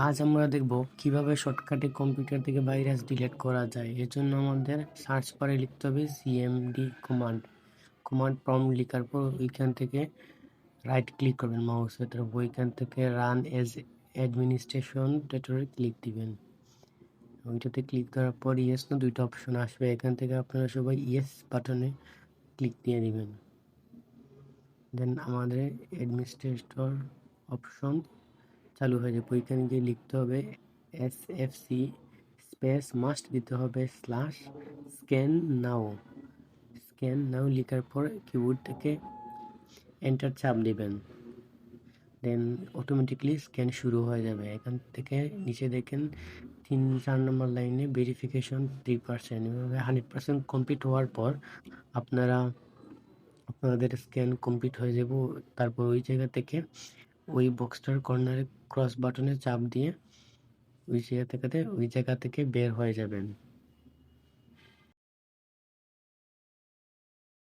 আজ আমরা দেখব কিভাবে শর্টকাটে কম্পিউটার থেকে ভাইরাস ডিলিট করা যায়। এর জন্য আমাদের সার্চ বারে লিখতে হবে সিএমডি কমান্ড প্রম্পট লেখার পর ওইখান থেকে রাইট ক্লিক করবেন মাউসের, তারপর ওইখান থেকে run age administration tutorial click দিবেন। ওইটাতে ক্লিক করার পর ইয়েস না দুইটা অপশন আসবে, এখান থেকে আপনারা সবাই ইয়েস বাটনে ক্লিক দিয়ে দিবেন। দেন আমাদের অ্যাডমিনিস্ট্রেটর অপশন চালু হয়ে যাবে। ওইখানে গিয়ে লিখতে হবে SFC স্পেস মাস্ট দিতে হবে স্ক্যান নাও লেখার পর কিবোর্ড থেকে এন্টার চাপ দিবেন। দেন অটোমেটিকলি স্ক্যান শুরু হয়ে যাবে। এখান থেকে নিচে দেখেন 3-4 নম্বর লাইনে ভেরিফিকেশন 3%, এভাবে 100% কমপ্লিট হওয়ার পর আপনাদের স্ক্যান কমপ্লিট হয়ে যাব। তারপর ওই জায়গা থেকে ওই বক্সটার কর্নারে ক্রস বাটনে চাপ দিয়ে ওই জায়গা থেকে বের হয়ে যাবেন।